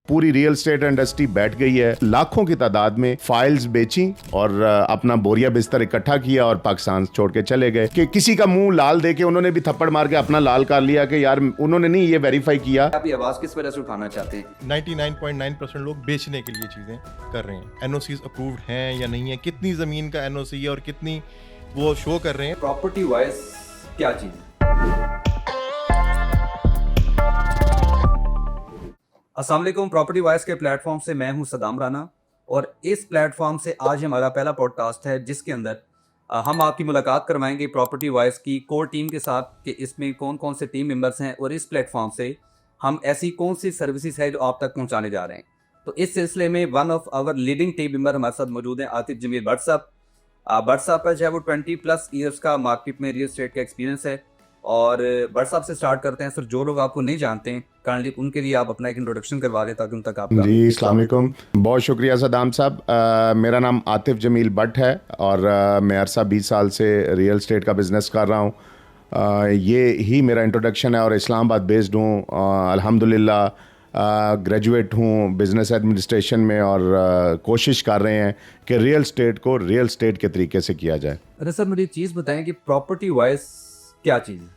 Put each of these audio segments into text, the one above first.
पूरी real estate industry बैठ गई है, लाखों की तादाद में फाइल्स बेची और अपना बोरिया बिस्तर इकट्ठा किया और पाकिस्तान छोड़ के चले गए। कि किसी का मुंह लाल दे के उन्होंने भी थप्पड़ मार के अपना लाल कर लिया कि यार उन्होंने नहीं ये वेरीफाई किया। आप ये आवाज किस वजह से उठाना चाहते हैं? 99.9% लोग बेचने के लिए चीजें कर रहे हैं। एनओसीज अप्रूव्ड हैं या नहीं है, कितनी जमीन का एनओसी है और कितनी वो शो कर रहे हैं। प्रॉपर्टी वाइज क्या चीज है? अस्सलाम वालेकुम, प्रॉपर्टी वाइज के प्लेटफॉर्म से मैं हूं सदाम राना और इस प्लेटफॉर्म से आज हमारा पहला पॉडकास्ट है जिसके अंदर हम आपकी मुलाकात करवाएंगे प्रॉपर्टी वाइज की कोर टीम के साथ कि इसमें कौन कौन से टीम मेंबर्स हैं और इस प्लेटफॉर्म से हम ऐसी कौन सी सर्विसेज है जो आप तक पहुंचाने जा रहे हैं। तो इस सिलसिले में one of our leading team member हमारे साथ मौजूद हैं आतिफ जमील भट्ट साहब। भट्ट साहब का जो है वो 20+ ईयर्स का मार्केट में रियल एस्टेट का एक्सपीरियंस है। और भट्ट साहब से स्टार्ट करते हैं सर। जो लोग आपको नहीं जानते हैं काइंडली उनके लिए आप अपना एक इंट्रोडक्शन करवा दें ताकि उन तक आपका। जी अस्सलाम वालेकुम, बहुत शुक्रिया सदाम साहब। मेरा नाम आतिफ जमील भट्ट है और मैं अरसा 20 साल से रियल एस्टेट का बिज़नेस कर रहा हूँ। ये ही मेरा इंट्रोडक्शन है और इस्लामाबाद बेस्ड हूँ। अल्हम्दुलिल्लाह ग्रेजुएट हूँ बिज़नेस एडमिनिस्ट्रेशन में और कोशिश कर रहे हैं कि रियल एस्टेट को रियल एस्टेट के तरीके से किया जाए। अरे सर मुझे चीज़ बताएं कि प्रॉपर्टी वाइज क्या चीज़ है?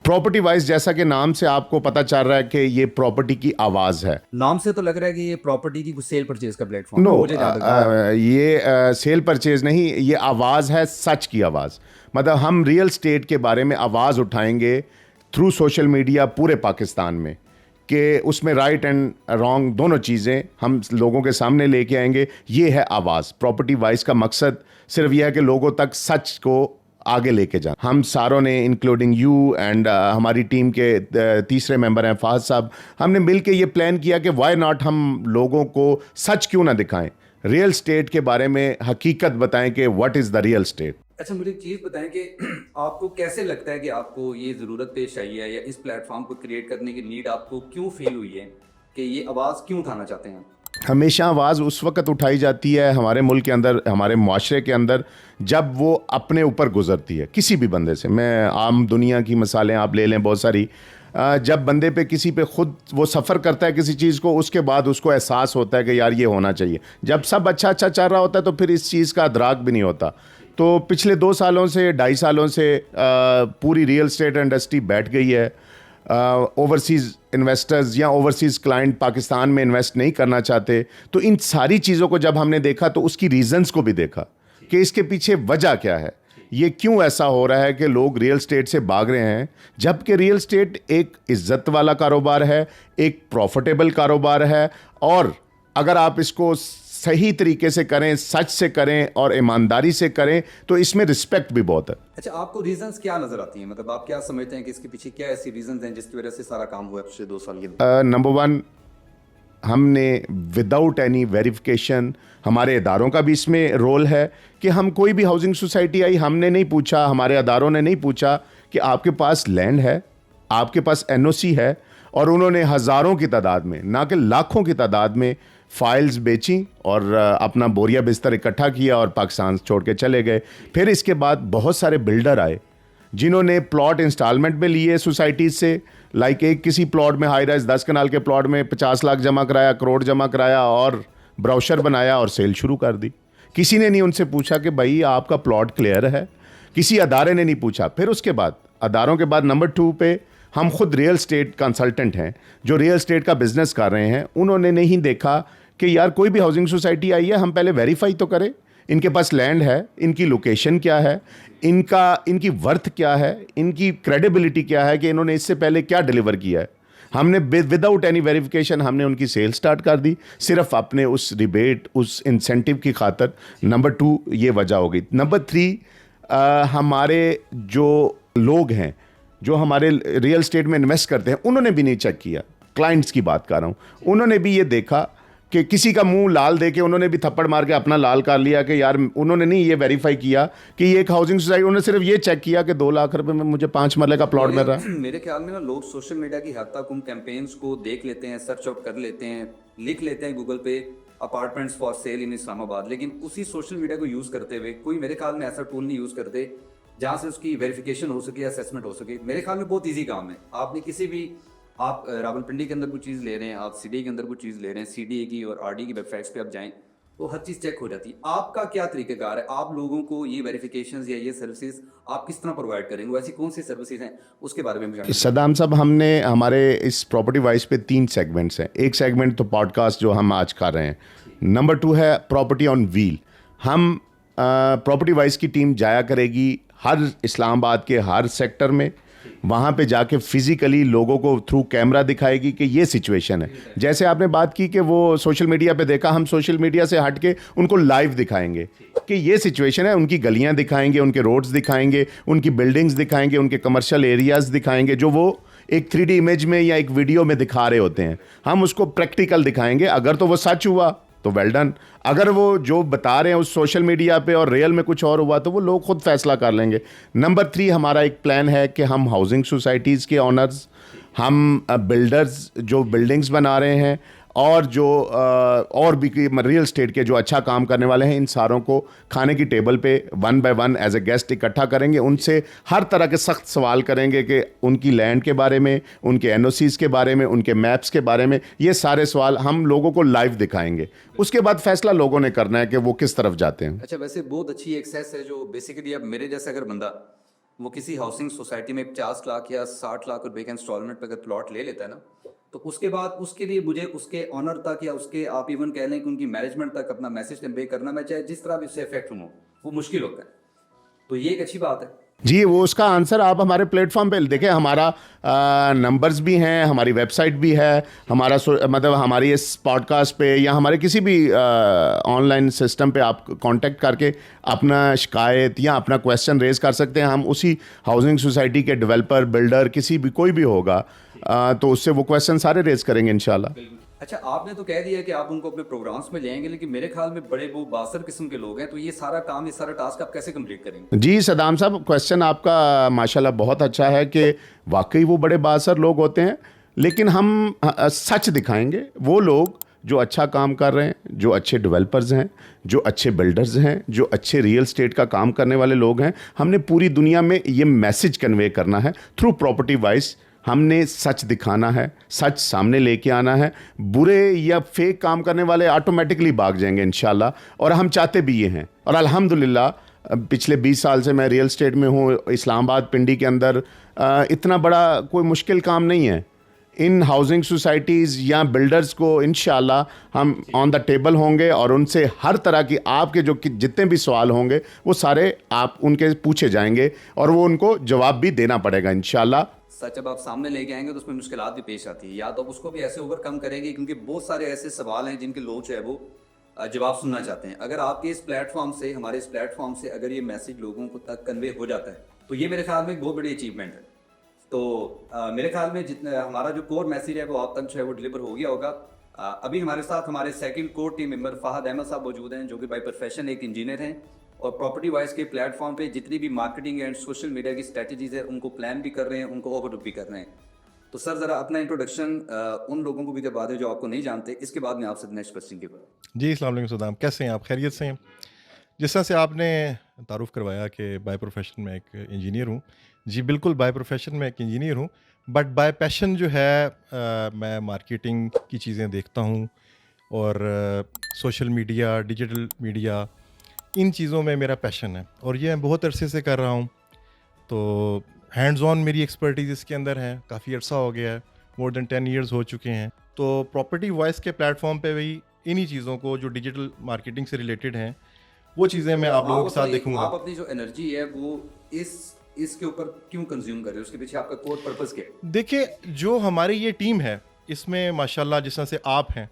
प्रॉपर्टी वाइज जैसा कि नाम से आपको पता चल रहा है कि ये प्रॉपर्टी की आवाज़ है। नाम से तो लग रहा है कि ये प्रॉपर्टी की कुछ सेल परचेज का प्लेटफॉर्म नो, मुझे जहाँ तक लगा। ये सेल परचेज नहीं, ये आवाज़ है, सच की आवाज़। मतलब हम रियल एस्टेट के बारे में आवाज़ उठाएंगे थ्रू सोशल मीडिया पूरे पाकिस्तान में कि उसमें राइट एंड रॉन्ग दोनों चीज़ें हम लोगों के सामने लेके आएंगे। ये है आवाज़। प्रॉपर्टी वाइज का मकसद सिर्फ यह है कि लोगों तक सच को आगे लेके जाना। हम सारों ने इंक्लूडिंग यू एंड हमारी टीम के तीसरे मेंबर हैं फाहद साहब, हमने मिल के ये प्लान किया कि वाई नॉट हम लोगों को सच क्यों ना दिखाएं, रियल स्टेट के बारे में हकीकत बताएं कि what is the real estate. अच्छा मुझे एक चीज़ बताएं कि आपको कैसे लगता है कि आपको ये ज़रूरत पेश आई है या इस प्लेटफॉर्म को क्रिएट करने की नीड आपको क्यों फील हुई है कि ये आवाज़ क्यों उठाना चाहते हैं? हमेशा आवाज़ उस वक्त उठाई जाती है हमारे मुल्क के अंदर, हमारे माशरे के अंदर, जब वो अपने ऊपर गुजरती है किसी भी बंदे से। मैं आम दुनिया की मिसालें आप ले लें बहुत सारी। जब बंदे पे किसी पे खुद वो सफ़र करता है किसी चीज़ को, उसके बाद उसको एहसास होता है कि यार ये होना चाहिए। जब सब अच्छा अच्छा चल रहा होता है तो फिर इस चीज़ का अदराक भी नहीं होता। तो पिछले 2 सालों से 2.5 सालों से पूरी रियल एस्टेट इंडस्ट्री बैठ गई है। ओवरसीज़ इन्वेस्टर्स या ओवरसीज़ क्लाइंट पाकिस्तान में इन्वेस्ट नहीं करना चाहते। तो इन सारी चीज़ों को जब हमने देखा तो उसकी रीज़न्स को भी देखा कि इसके पीछे वजह क्या है, ये क्यों ऐसा हो रहा है कि लोग रियल एस्टेट से भाग रहे हैं, जबकि रियल एस्टेट एक इज़्ज़त वाला कारोबार है, एक प्रॉफिटेबल कारोबार है। और अगर आप इसको सही तरीके से करें, सच से करें और ईमानदारी से करें तो इसमें रिस्पेक्ट भी बहुत है। अच्छा आपको रीजंस क्या नजर आती हैं? मतलब आप क्या समझते हैं कि इसके पीछे क्या ऐसी रीजंस हैं जिसकी वजह से सारा काम हुआ है पिछले 2 साल के? नंबर 1, हमने विदाउट एनी वेरिफिकेशन, हमारे इदारों का भी इसमें रोल है कि हम कोई भी हाउसिंग सोसाइटी आई, हमने नहीं पूछा, हमारे इदारों ने नहीं पूछा कि आपके पास लैंड है, आपके पास एनओसी है, और उन्होंने हज़ारों की तादाद में, ना कि लाखों की तादाद में फाइल्स बेची और अपना बोरिया बिस्तर इकट्ठा किया और पाकिस्तान छोड़ के चले गए। फिर इसके बाद बहुत सारे बिल्डर आए जिन्होंने प्लॉट इंस्टॉलमेंट में लिए सोसाइटीज़ से। लाइक एक किसी प्लॉट में हाई राइज 10 कनाल के प्लॉट में 50 लाख जमा कराया, करोड़ जमा कराया और ब्राउशर बनाया और सेल शुरू कर दी। किसी ने नहीं उनसे पूछा कि भाई आपका प्लॉट क्लियर है, किसी अदारे ने नहीं पूछा। फिर उसके बाद अदारों के बाद नंबर 2 पे हम खुद रियल एस्टेट कंसल्टेंट हैं जो रियल एस्टेट का बिज़नेस कर रहे हैं। उन्होंने नहीं देखा कि यार कोई भी हाउसिंग सोसाइटी आई है, हम पहले वेरीफाई तो करें इनके पास लैंड है, इनकी लोकेशन क्या है, इनकी वर्थ क्या है, इनकी क्रेडिबिलिटी क्या है कि इन्होंने इससे पहले क्या डिलीवर किया है। हमने विदाउट एनी वेरिफिकेशन हमने उनकी सेल स्टार्ट कर दी सिर्फ अपने उस रिबेट, उस इंसेंटिव की खातर। नंबर 2 ये वजह हो गई। नंबर 3 हमारे जो लोग हैं जो हमारे रियल एस्टेट में इन्वेस्ट करते हैं उन्होंने भी नहीं चेक किया। क्लाइंट्स की बात कर रहा हूँ, उन्होंने भी ये देखा कि किसी का मुंह लाल दे के उन्होंने भी थप्पड़ मार के अपना लाल कर लिया कि यार उन्होंने नहीं ये वेरीफाई किया कि ये एक हाउसिंग सोसाइटी। उन्होंने सिर्फ ये चेक किया कि 2 लाख रुपए में मुझे 5 मरले का प्लॉट मिल रहा है। मेरे ख्याल में ना लोग सोशल मीडिया की हद तक उन कैंपेन्स को देख लेते हैं, सर्च आउट कर लेते हैं, लिख लेते हैं गूगल पे अपार्टमेंट्स फॉर सेल इन इस्लामाबाद, लेकिन उसी सोशल मीडिया को यूज़ करते हुए कोई मेरे ख्याल में ऐसा टूल नहीं यूज़ करते जहाँ से उसकी वेरिफिकेशन हो सके, असेसमेंट हो सके। मेरे ख्याल में बहुत ईजी काम है। आपने किसी भी آپ راولپنڈی کے اندر کوئی چیز لے رہے ہیں, آپ سی ڈی اے کے اندر کوئی چیز لے رہے ہیں, سی ڈی اے کی اور آر ڈی کی ویب سائٹس پہ آپ جائیں تو ہر چیز چیک ہو جاتی ہے. آپ کا کیا طریقہ کار ہے, آپ لوگوں کو یہ ویریفیکیشنز یا یہ سروسز آپ کس طرح پرووائڈ کریں گے, ایسی کون سی سروسز ہیں اس کے بارے میں صدام صاحب, ہم نے ہمارے اس پراپرٹی وائز پہ 3 سیگمنٹس ہیں. ایک سیگمنٹ تو پوڈ کاسٹ جو ہم آج کر رہے ہیں, نمبر 2 ہے پراپرٹی آن ویل. ہم پراپرٹی وائز کی ٹیم جایا کرے گی ہر اسلام آباد کے ہر سیکٹر میں, وہاں پہ جا کے فزیکلی لوگوں کو تھرو کیمرہ دکھائے گی کہ یہ سچویشن ہے. جیسے آپ نے بات کی کہ وہ سوشل میڈیا پہ دیکھا, ہم سوشل میڈیا سے ہٹ کے ان کو لائیو دکھائیں گے کہ یہ سچویشن ہے. ان کی گلیاں دکھائیں گے, ان کے روڈز دکھائیں گے, ان کی بلڈنگز دکھائیں گے, ان کے کمرشل ایریاز دکھائیں گے جو وہ ایک 3D امیج میں یا ایک ویڈیو میں دکھا رہے ہوتے ہیں. ہم اس کو پریکٹیکل دکھائیں گے. اگر تو وہ سچ ہوا تو ویل ڈن, اگر وہ جو بتا رہے ہیں اس سوشل میڈیا پہ اور ریئل میں کچھ اور ہوا تو وہ لوگ خود فیصلہ کر لیں گے. نمبر 3 ہمارا ایک پلان ہے کہ ہم ہاؤسنگ سوسائٹیز کے آنرز, ہم بلڈرز جو بلڈنگز بنا رہے ہیں اور جو اور بھی ریئل اسٹیٹ کے جو اچھا کام کرنے والے ہیں, ان ساروں کو کھانے کی ٹیبل پہ 1 بائی 1 ایز اے گیسٹ اکٹھا کریں گے. ان سے ہر طرح کے سخت سوال کریں گے کہ ان کی لینڈ کے بارے میں, ان کے NOCs کے بارے میں, ان کے میپس کے بارے میں. یہ سارے سوال ہم لوگوں کو لائیو دکھائیں گے. اس کے بعد فیصلہ لوگوں نے کرنا ہے کہ وہ کس طرف جاتے ہیں. اچھا, ویسے بہت اچھی ایکسیس ہے جو بیسیکلی اب میرے جیسا اگر بندہ وہ کسی ہاؤسنگ سوسائٹی میں 50 لاکھ یا 60 لاکھ روپے کا انسٹالمنٹ پہ اگر پلاٹ لے لیتا ہے نا, تو اس کے بعد اس کے لیے مجھے اس کے آنر تک یا اس کے آپ ایون کہہ لیں کہ ان کی مینجمنٹ تک اپنا میسج کنوے کرنا, میں چاہے جس طرح بھی اس سے افیکٹ ہوں, وہ مشکل ہوتا ہے. تو یہ ایک اچھی بات ہے. جی, وہ اس کا آنسر آپ ہمارے پلیٹ فارم پہ دیکھیں. ہمارا نمبرز بھی ہیں, ہماری ویب سائٹ بھی ہے, ہمارا مطلب ہماری اس پوڈ کاسٹ پہ یا ہمارے کسی بھی آن لائن سسٹم پہ آپ کانٹیکٹ کر کے اپنا شکایت یا اپنا کویسچن ریز کر سکتے ہیں. ہم اسی ہاؤسنگ سوسائٹی کے ڈیولپر, بلڈر, کسی بھی کوئی بھی ہوگا تو اس سے وہ کویسچن سارے ریز کریں گے انشاءاللہ. اچھا, آپ نے تو کہہ دیا کہ آپ ان کو اپنے پروگرامس میں لے آئیں گے, لیکن میرے خیال میں بڑے وہ باثر قسم کے لوگ ہیں, تو یہ سارا کام, یہ سارا ٹاسک آپ کیسے کمپلیٹ کریں گے؟ جی صدام صاحب, کویسچن آپ کا ماشاءاللہ بہت اچھا ہے کہ واقعی وہ بڑے بااثر لوگ ہوتے ہیں, لیکن ہم سچ دکھائیں گے. وہ لوگ جو اچھا کام کر رہے ہیں, جو اچھے ڈیولپرز ہیں, جو اچھے بلڈرز ہیں, جو اچھے ریئل اسٹیٹ کا کام کرنے والے لوگ ہیں, ہم نے پوری دنیا میں یہ میسج کنوے کرنا ہے تھرو پراپرٹی وائز. ہم نے سچ دکھانا ہے, سچ سامنے لے کے آنا ہے. برے یا فیک کام کرنے والے آٹومیٹکلی بھاگ جائیں گے انشاءاللہ, اور ہم چاہتے بھی یہ ہیں. اور الحمدللہ پچھلے 20 سال سے میں ریئل اسٹیٹ میں ہوں. اسلام آباد پنڈی کے اندر اتنا بڑا کوئی مشکل کام نہیں ہے. ان ہاؤسنگ سوسائٹیز یا بلڈرز کو انشاءاللہ ہم آن دا ٹیبل ہوں گے, اور ان سے ہر طرح کی آپ کے جو جتنے بھی سوال ہوں گے وہ سارے آپ ان کے پوچھے جائیں گے, اور وہ ان کو جواب بھی دینا پڑے گا انشاءاللہ. سچ جب آپ سامنے لے کے آئیں گے تو اس میں مشکلات بھی پیش آتی ہیں, یا تو اس کو بھی ایسے اوور کم کریں گے, کیونکہ بہت سارے ایسے سوال ہیں جن کے لوگ جو ہے وہ جواب سننا چاہتے ہیں. اگر آپ کے اس پلیٹ فارم سے, ہمارے اس پلیٹ فارم سے اگر یہ میسج لوگوں کو تک کنوے ہو جاتا ہے تو یہ میرے خیال میں ایک بہت بڑی اچیومنٹ ہے. تو میرے خیال میں جتنا ہمارا جو کور میسج ہے وہ آپ تک جو ہے وہ ڈلیور ہو گیا ہوگا. ابھی ہمارے ساتھ ہمارے second core team member Fahad Ahmed Sahab موجود ہیں, جو کہ بائی پروفیشن ایک انجینئر ہیں, اور پراپرٹی وائز کے پلیٹ فارم پہ جتنی بھی مارکیٹنگ اینڈ سوشل میڈیا کی اسٹریٹجیز ہے ان کو پلان بھی کر رہے ہیں, ان کو اوور بھی کر رہے ہیں. تو سر ذرا اپنا انٹروڈکشن ان لوگوں کو بھی کروا دیں جو آپ کو نہیں جانتے, اس کے بعد میں آپ سے نیکسٹ کوسچن کی بات. جی السلام علیکم صدام, کیسے ہیں آپ؟ خیریت سے ہیں؟ جس طرح سے آپ نے تعارف کروایا کہ بائی پروفیشن میں ایک انجینئر ہوں, جی بالکل بائی پروفیشن میں ایک انجینئر ہوں, بٹ بائی پیشن جو ہے میں مارکیٹنگ کی چیزیں دیکھتا ہوں, اور سوشل میڈیا, ڈیجیٹل میڈیا, ان چیزوں میں میرا پیشن ہے, اور یہ میں بہت عرصے سے کر رہا ہوں. تو ہینڈز آن میری ایکسپرٹیز اس کے اندر ہے, کافی عرصہ ہو گیا ہے, مور دین 10 ایئرز ہو چکے ہیں. تو پراپرٹی وائس کے پلیٹ فارم پہ بھی انہی چیزوں کو جو ڈیجیٹل مارکیٹنگ سے ریلیٹڈ ہیں وہ چیزیں میں آپ لوگوں کے ساتھ دیکھوں گا. آپ اپنی جو انرجی ہے وہ اس کے اوپر کیوں کنزیوم کر رہے ہیں, اس کے پیچھے آپ کا کور پرپز کیا ہے؟ دیکھیں, جو ہماری یہ ٹیم ہے اس میں ماشاءاللہ جس طرح سے آپ ہیں,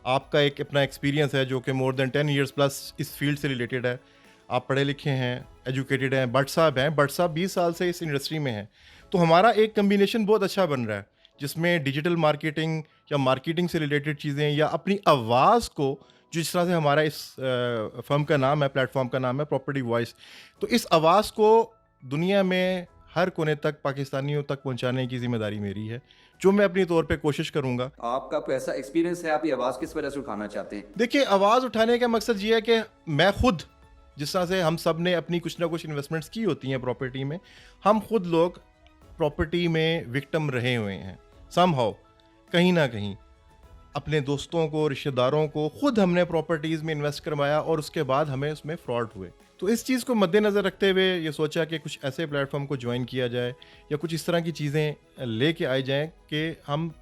آپ کا ایک اپنا ایکسپیرینس ہے جو کہ مور دین 10 ایئرس پلس اس فیلڈ سے ریلیٹڈ ہے. آپ پڑھے لکھے ہیں, ایجوکیٹڈ ہیں. بٹ صاحب ہیں, بٹ صاحب 20 سال سے اس انڈسٹری میں ہیں. تو ہمارا ایک کمبینیشن بہت اچھا بن رہا ہے جس میں ڈیجیٹل مارکیٹنگ یا مارکیٹنگ سے ریلیٹڈ چیزیں, یا اپنی آواز کو, جس طرح سے ہمارا اس فرم کا نام ہے, پلیٹ فارم کا نام ہے پراپرٹی وائس, تو اس آواز کو دنیا میں ہر کونے تک پاکستانیوں تک پہنچانے کی ذمہ داری میری ہے, جو میں اپنی طور پہ کوشش کروں گا. آپ کا کوئی ایسا ایکسپیرینس ہے, آپ یہ آواز کس وجہ سے اٹھانا چاہتے ہیں؟ دیکھیے, آواز اٹھانے کا مقصد یہ ہے کہ میں خود, جس طرح سے ہم سب نے اپنی کچھ نہ کچھ انویسٹمنٹس کی ہوتی ہیں پراپرٹی میں, ہم خود لوگ پراپرٹی میں وکٹم رہے ہوئے ہیں, सम हाउ कहीं ना कहीं अपने दोस्तों को, रिश्तेदारों को, खुद हमने प्रॉपर्टीज़ में इन्वेस्ट करवाया और उसके बाद हमें उसमें फ्रॉड हुए। तो इस चीज़ को मद्देनज़र रखते हुए ये सोचा कि कुछ ऐसे प्लेटफॉर्म को ज्वाइन किया जाए या कुछ इस तरह की चीज़ें लेके आए जाएं कि हम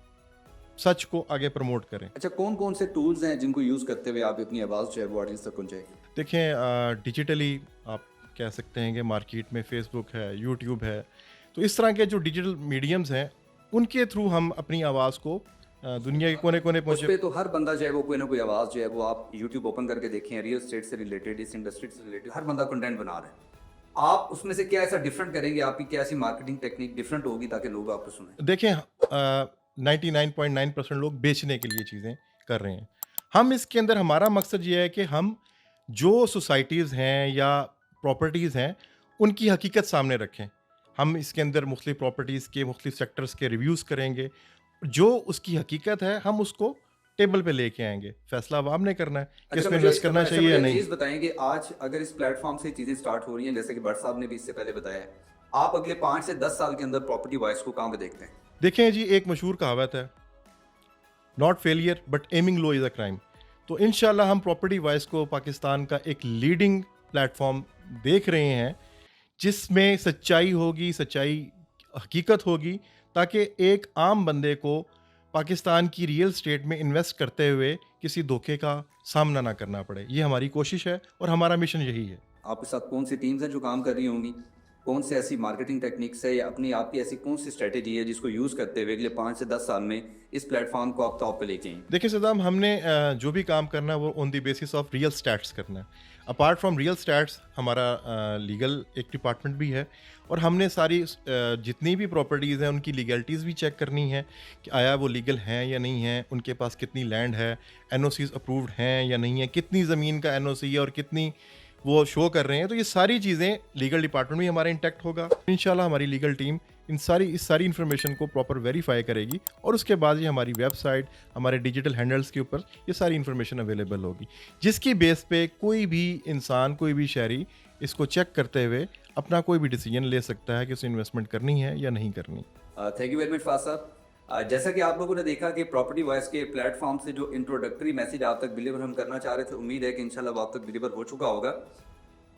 सच को आगे प्रमोट करें। अच्छा, कौन कौन से टूल्स हैं जिनको यूज़ करते हुए आप अपनी आवाज़ जो है वो ऑडियंस तक पहुँचाएगी? देखें, डिजिटली आप कह सकते हैं कि मार्केट में फेसबुक है, यूट्यूब है, तो इस तरह के जो डिजिटल मीडियम्स हैं उनके थ्रू हम अपनी आवाज़ को दुनिया के कोने कोने उस पहुँचे। पे तो हर बंदा जो है वो कोई ना कोई आवाज़ जो है वो आप यूट्यूब ओपन करके देखें, रियल एस्टेट से रिलेटेड, इस इंडस्ट्री से रिलेटेड हर बंदा कंटेंट बना रहा है। आप उसमें से क्या ऐसा डिफरेंट करेंगे, आपकी क्या ऐसी मार्केटिंग टेक्निक डिफरेंट होगी ताकि लोग आपको सुनें? देखें, 99.9% लोग बेचने के लिए चीज़ें कर रहे हैं। हम इसके अंदर हमारा मकसद ये है कि हम जो सोसाइटीज़ हैं या प्रॉपर्टीज़ हैं उनकी हकीकत सामने रखें। हम इसके अंदर मुख्तलिफ प्रॉपर्टीज़ के मुख्तलिफ सेक्टर्स के रिव्यूज़ करेंगे, जो उसकी हकीकत है हम उसको टेबल पे लेके आएंगे। फैसला अब आपने करना है कि इसमें इन्वेस्ट करना चाहिए या नहीं। चीज़ बताएं कि आज अगर इस प्लेटफॉर्म से चीज़ें स्टार्ट हो रही हैं, जैसे कि भट्ट साहब ने भी इससे पहले बताया है, आप अगले 5 से 10 साल के अंदर प्रॉपर्टी वाइज को कहाँ पे देखते हैं? देखें जी, एक मशहूर कहावत है, not failure but aiming low is a crime. तो इंशाल्लाह हम प्रॉपर्टी वाइज को पाकिस्तान का एक लीडिंग प्लेटफॉर्म देख रहे हैं जिसमें सच्चाई होगी, सच्चाई हकीकत होगी, ताकि एक आम बंदे को पाकिस्तान की रियल स्टेट में इन्वेस्ट करते हुए किसी धोखे का सामना ना करना पड़े। ये हमारी कोशिश है और हमारा मिशन यही है। आपके साथ कौन सी टीम्स हैं जो काम कर रही होंगी, कौन से ऐसी मार्केटिंग टेक्निक्स है या अपनी आपकी ऐसी कौन सी स्ट्रेटेजी है जिसको यूज़ करते हुए अगले 5 से 10 साल में इस प्लेटफॉर्म को आप टॉप पे लेके आएंगे? देखिए सदाम, हमने जो भी काम करना है वो on the basis of real stats करना है। अपार्ट फ्रॉम रियल स्टैट्स हमारा लीगल एक डिपार्टमेंट भी है और हमने सारी जितनी भी प्रॉपर्टीज़ हैं उनकी लीगलिटीज़ भी चेक करनी है कि आया वो लीगल हैं या नहीं हैं, उनके पास कितनी लैंड है, एनओसीज अप्रूव्ड हैं या नहीं है, कितनी ज़मीन का एनओसी है और कितनी वो शो कर रहे हैं। तो ये सारी चीज़ें लीगल डिपार्टमेंट भी हमारा इंटैक्ट होगा। इंशाल्लाह हमारी लीगल टीम इस सारी इन्फॉर्मेशन को प्रॉपर वेरीफाई करेगी और उसके बाद ये हमारी वेबसाइट, हमारे डिजिटल हैंडल्स के ऊपर ये सारी इन्फॉर्मेशन अवेलेबल होगी, जिसकी बेस पे कोई भी इंसान, कोई भी शहरी इसको चेक करते हुए अपना कोई भी डिसीजन ले सकता है कि उसे इन्वेस्टमेंट करनी है या नहीं करनी। थैंक यू वेरी मच फाज साहब। जैसा कि आप लोगों ने देखा कि प्रॉपर्टी वॉइस के प्लेटफॉर्म से जो इंट्रोडक्टरी मैसेज आप तक डिलीवर हम करना चाह रहे थे, उम्मीद है कि इंशाल्लाह वो आप तक डिलीवर हो चुका होगा।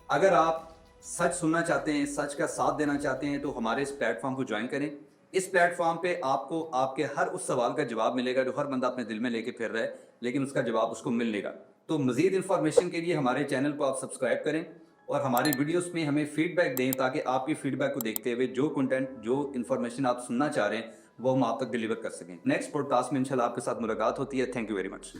अगर आप सच सुनना चाहते हैं, सच का साथ देना चाहते हैं, तो हमारे इस प्लेटफॉर्म को ज्वाइन करें। इस प्लेटफॉर्म पे आपको आपके हर उस सवाल का जवाब मिलेगा जो हर बंदा अपने दिल में लेके फिर रहा है, लेकिन उसका जवाब उसको मिलेगा। तो मज़ीद इन्फॉर्मेशन के लिए हमारे चैनल को आप सब्सक्राइब करें और हमारी वीडियोस में हमें फीडबैक दें, ताकि आपकी फीडबैक को देखते हुए जो कंटेंट, जो इन्फॉर्मेशन आप सुनना चाह रहे हैं वो हम आप तक डिलीवर कर सकें। नेक्स्ट पॉडकास्ट में इंशाल्लाह आपके साथ मुलाकात होती है। Thank you very much.